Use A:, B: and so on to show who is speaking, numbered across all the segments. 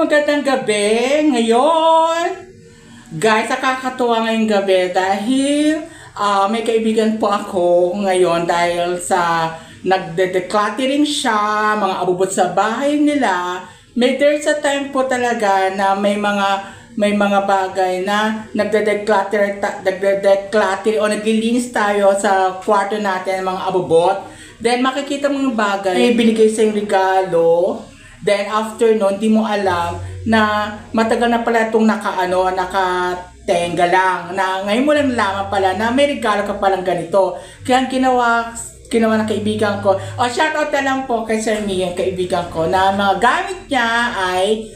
A: magandang gabi ngayon. Guys, nakakatuwa ngayong gabi dahil may kaibigan po ako ngayon dahil sa nagde-decluttering siya, mga abubot sa bahay nila. There's a time po talaga na may mga bagay na nagde-declutter o naglilinis tayo sa kwarto natin, mga abubot. Then makikita mo yung bagay, may binigay sa yung regalo. Then after nun, di mo alam na matagal na pala itong nakatenga lang. Na ngayon mo lang nalaman pala na may regalo ka palang ganito. Kaya ginawa ng kaibigan ko. Shoutout na lang po kay Sir Mian, kaibigan ko, na mga gamit niya ay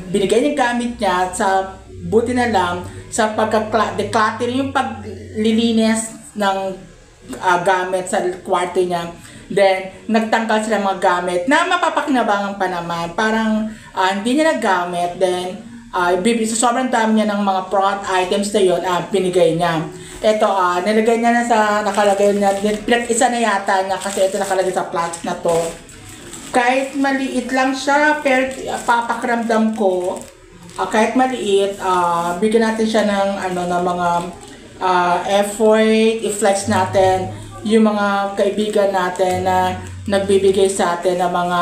A: binigay niya gamit niya sa buti na lang sa pagka-decluttering, yung paglilinis ng gamit sa kwarto niya. Then, nagtanggal sila mga gamit na mapapakinabangan pa naman. Parang hindi niya nagamit. Then, sobrang dami niya ng mga product items na yun, pinigay niya. Ito, nilagay niya na sa, nakalagay niya, isa na yata niya kasi ito nakalagay sa plastic na to. Kahit maliit lang siya, pero papakramdam ko, kahit maliit, bigyan natin siya ng, ng mga effort, i-flex natin yung mga kaibigan natin na nagbibigay sa atin ng mga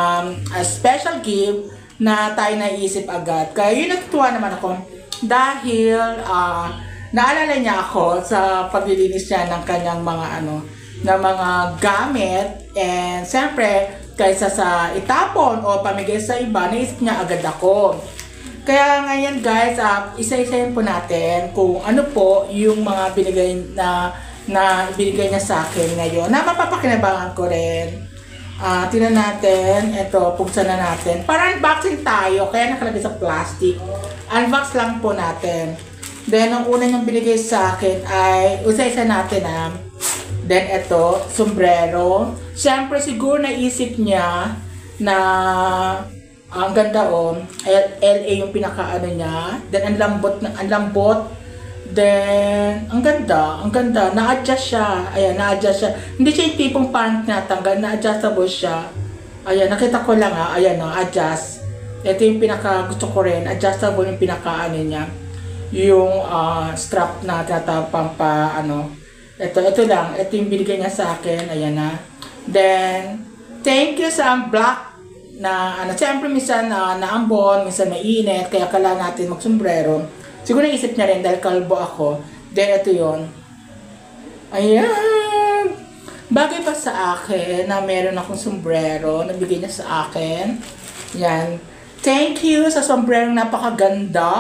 A: special gift na tayo naisip agad. Kaya yun, natutuwa naman ako dahil naalala niya ako sa paglilinis niya ng kanyang mga na mga gamit, and siyempre kaysa sa itapon o pamigay sa iba, naisip niya agad ako. Kaya ngayon guys, isa-isayin po natin kung ano po yung mga binigay na binigay niya sa akin ngayon, na mapapakinabangan ko rin. Tingnan natin, ito, puksan na natin. Para unboxing tayo, kaya nakalagay sa plastic. Unbox lang po natin. Then, ang una niyang binigay sa akin ay, isa-isa natin Then, ito, sombrero. Siyempre, siguro naisip niya na, ang ganda LA yung pinaka niya. Then, ang lambot. Then, ang ganda, na-adjust siya. Ayan, na-adjust siya. Hindi siya yung tipong parang tinatanggal, na-adjustable siya. Ayan, nakita ko lang ayan adjust. Ito yung pinaka gusto ko rin, adjustable yung pinaka niya. Yung strap na tinatapang pa Ito lang, ito yung binigay niya sa akin, ayan na. Then, thank you sa black na siyempre minsan naambon, minsan mainit, kaya kailangan natin magsombrero. Siguro naisip niya rin dahil kalbo ako. Then, ito yun. Ayan. Bagay pa sa akin na meron akong sombrero. Nabigay niya sa akin. Yan. Thank you sa sombrero, napakaganda.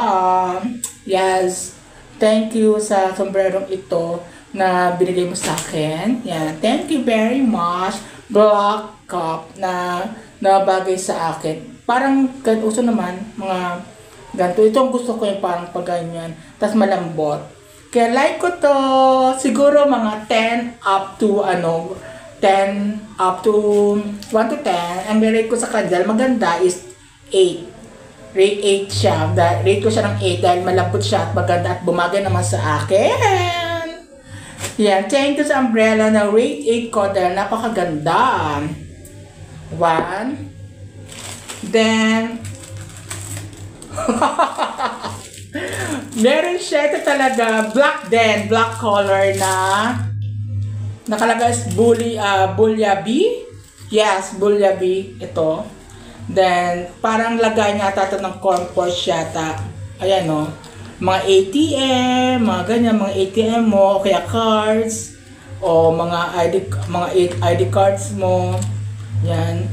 A: Yes. Thank you sa sombrero ito na binigay mo sa akin. Yan. Thank you very much. Black cup na bagay sa akin. Parang uso naman mga ganito. Ito ang gusto ko yung parang pagganyan. Tapos malambot. Kaya like ko to. Siguro mga 10 up to 1 to 10. Ang rate ko sa kanya maganda is 8. Rate 8 siya. Rate ko siya ng 8 dahil malambot siya at maganda at bumagay naman sa akin. Yan. Thank you sa umbrella na rate 8 ko dahil napakaganda. 1. Then, meron siya, ito talaga black color na nakalagay is Bulyabi. Yes, Bulyabi ito. Then parang lagay niya ata ng compost yata. Ayan mga ATM, mga ganyan, mga ATM mo, kaya cards o mga ID cards mo. Yan.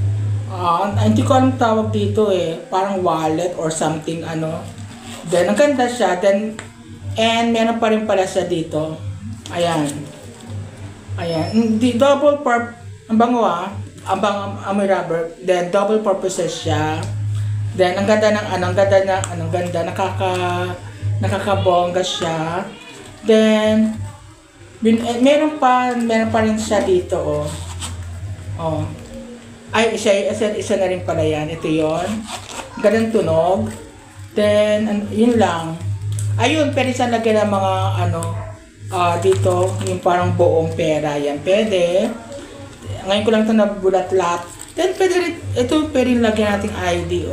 A: Hindi ko anong tawag dito parang wallet or something Then, ang ganda siya. Then, and meron pa rin pala siya dito. Ayan. Double purpose. Ang bango amoy rubber. Then, double purposes siya. Then, ang ganda nakakabongga siya. Then, meron pa rin siya dito, Ay, isa na rin pala yan. Ito yun. Ganang tunog. Then, yun lang. Ayun, pwede siya lagyan ng mga, dito, yung parang buong pera. Yan, pwede. Ngayon ko lang ito nabulat-lat. Then, pwede rin lagyan natin ID,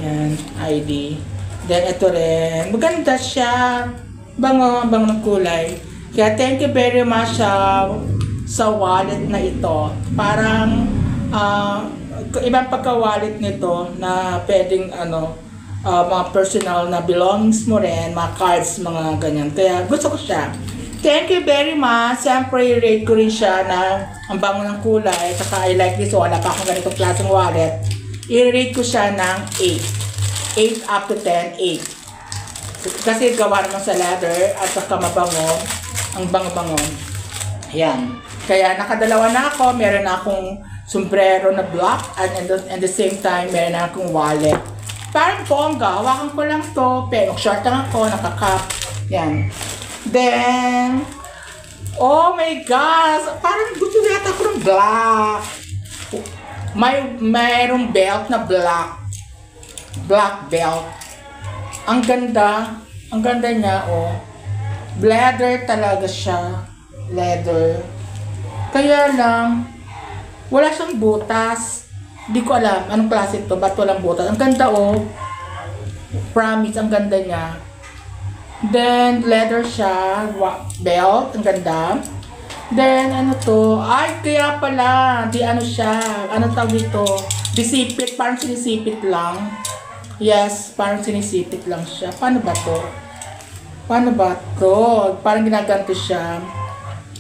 A: Yan, ID. Then, ito rin. Maganda siya. Bango ng kulay. Kaya, thank you very much sa wallet na ito. Parang, ibang pagka-wallet nito na pwedeng, mga personal na belongings mo rin, mga cards, mga ganyan. Kaya, gusto ko siya. Thank you very much. Siyempre, rate ko rin siya na ang bango ng kulay. Saka I like this. Wala pa akong ganitong klaseng wallet. I-rate ko siya ng 8. 8 up to 10, 8. Kasi gawa naman sa leather at saka mabango. Ang bango-bango. Ayan. Kaya nakadalawa na ako. Meron na akong sombrero na black. And at the same time, meron na akong wallet. Parang bongga. Hawakan ko lang to. Pero short lang ako. Nakakap. Yan. Then, oh my gosh, parang gusto yata ako ng black. Mayroong belt na black. Black belt. Ang ganda niya, oh. Leather talaga siya. Leather. Kaya lang, wala siyang butas. Di ko alam anong klase ito, ba't walang butas. Ang ganda, oh. Promise, ang ganda niya. Then, leather siya, belt, ang ganda. Then, ano to? Ay, kaya pala, di ano siya, ano tawag dito? Disipit, parang sinisipit lang. Yes, parang sinisipit lang siya. Paano ba to? Paano ba to? Parang ginaganto siya.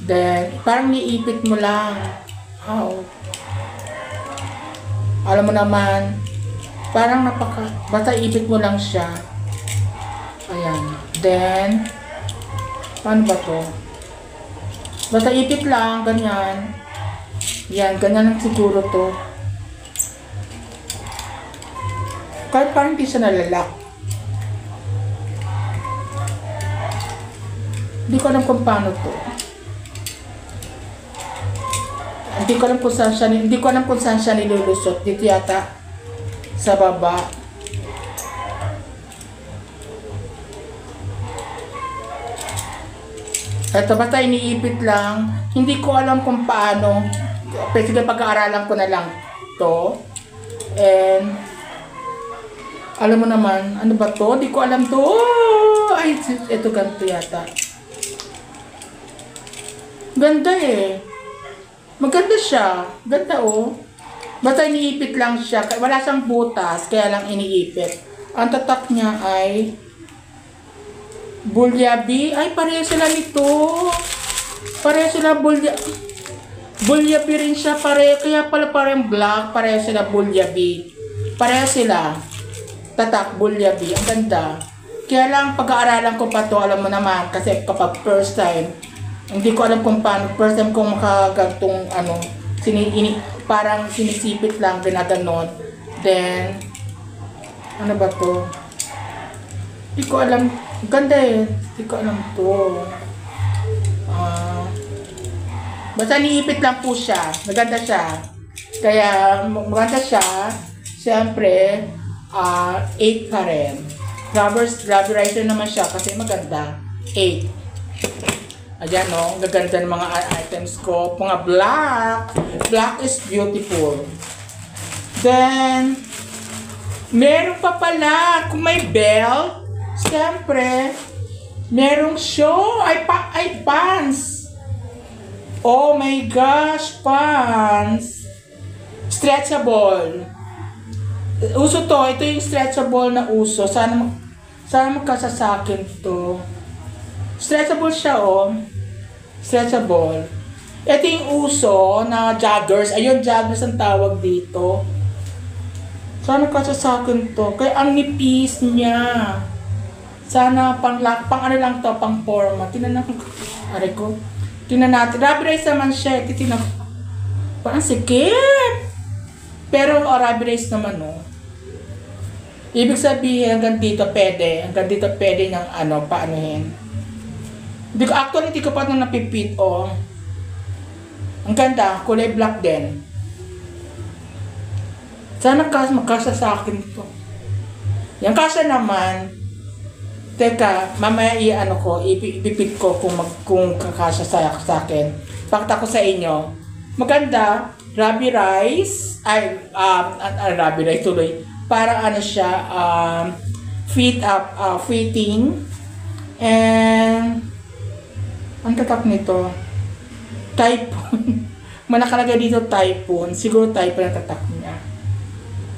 A: Then, parang niipit mo lang. Oh. Alam mo naman, parang basta ipit mo lang siya. Ayan. Then, paano ba to? Basta ipit lang, ganyan. Yan, ganyan lang siguro to. Kahit parang hindi siya nalalak. Hindi ko alam kung paano to. Hindi ko alam kung saan siya nilulusot. Dito yata sa baba. Ito, basta iniipit lang. Hindi ko alam kung paano. Pero sige, pag-aaralan ko na lang to. And, alam mo naman, ano ba to? Hindi ko alam to. Oh, ay, ito ganito yata. Ganda eh. Maganda siya. Ganda oh. Basta iniipit lang siya. Wala siyang butas, kaya lang iniipit. Ang tatak niya ay Bulyabi. Ay, pareho sila nito. Pareho sila Bulyabi rin siya. Pareho. Kaya pala parang black. Pareho sila Bulyabi. Pareho sila. Tatak, Bulyabi. Ang ganda. Kaya lang, pag-aaralan ko pa to, alam mo naman, kasi kapag first time, hindi ko alam kung paano. First time kong makagantong, parang sinisipit lang, ginaganon. Then, ano ba to? Hindi ko alam. Ganda eh. Hindi ko alam to. Basta niipit lang po siya. Maganda siya. Kaya maganda siya. Siyempre, 8 pa rin. Rubberizer naman siya kasi maganda. 8. Ayan no. Gaganda ng mga items ko. Mga black. Black is beautiful. Then, meron pa pala. Kung may belt, siyempre, merong show. Ay, pants. Oh my gosh, pants. Stretchable. Uso to. Ito yung stretchable na uso. Sana magkasa sa akin to. Stretchable siya, oh. Stretchable. Ito yung uso na joggers. Ayun, joggers ang tawag dito. Sana magkasa sa akin to. Kaya ang nipis niya. Sana pang ano lang to, pang forma. Tingnan natin. Aray ko. Tingnan natin. Rubberize naman siya. Tingnan. Parang sikip. Pero rubberize naman, no. Ibig sabihin, hanggang dito pwede. Hanggang dito pwede niyang paanuhin. Actually, hindi ko pa nang napipit, oh. Ang ganda. Kulay black din. Sana magkasa sa akin to. Yung kasa naman, teka, mamaya ipipit ko kung kakasya sa akin. Pakita ko sa inyo. Maganda, Rubberize, Rubberize tuloy. Parang ano siya, fitting. And, ang tatak nito, Typhoon. Nakalagay dito Typhoon. Siguro Typhoon ang tatak niya.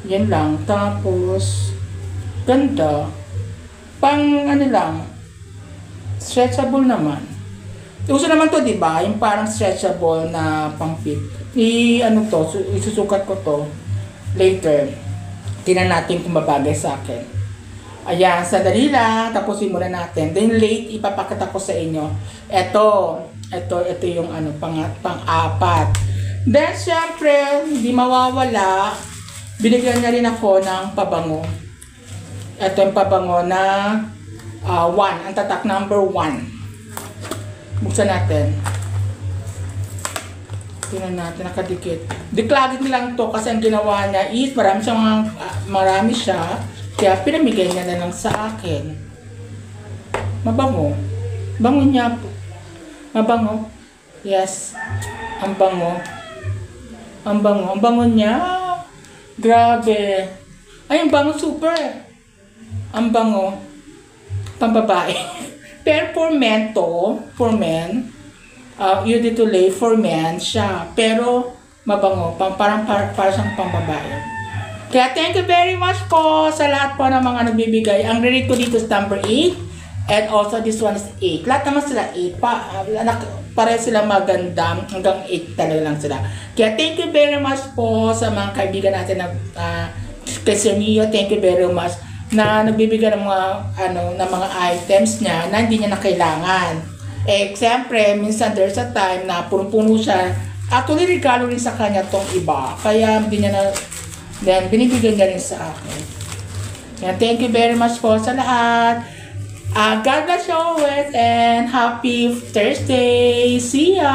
A: Yan lang. Tapos, ganda. Pang ano lang, stretchable naman. Uso naman to, di ba? Yung parang stretchable na pang fit. Isusukat ko to later. Tingnan natin kung babagay sa akin. Ayan, sandali lang. Tapusin muna natin. Then late, ipapakita ko sa inyo. Ito yung ano, pang-apat. Then, syempre, hindi mawawala. Binigyan niya rin ako ng pabango. Ito yung pabango na 1. Ang tatak number 1. Buksan natin. Tingnan natin, nakadikit. Declagit nilang to kasi ang ginawa niya is marami siya. Kaya pinamigay niya na lang sa akin. Mabango. Bango niya po. Mabango. Yes. Ang bango. Ang bango. Ang bango niya. Grabe. Ay, ang bango super. Ang bango. Pambabae. Pero for men to, for men, you need to lay for men siya. Pero mabango. Parang siyang pambabae. Kaya thank you very much po sa lahat po ng mga nagbibigay. Ang rate ko dito is number 8. And also this one is 8. Lahat naman sila 8. Pareho sila maganda. Hanggang 8 talaga lang sila. Kaya thank you very much po sa mga kaibigan natin na kay Sir Mio. Thank you very much na nagbibigay ng mga items niya na hindi niya na kailangan. Siyempre, minsan there's a time na puno-puno siya. Actually, regalo rin sa kanya tong iba. Kaya hindi niya na binibigyan niya rin sa akin. Yan, thank you very much po sa lahat. God bless you always and happy Thursday. See ya!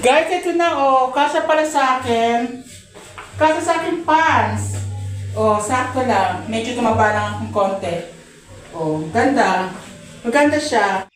A: Guys, ito na kasya pala sa akin. Kasya sa akin pants. Sakto lang. Medyo tumaba lang akong konti. Ganda. Maganda siya.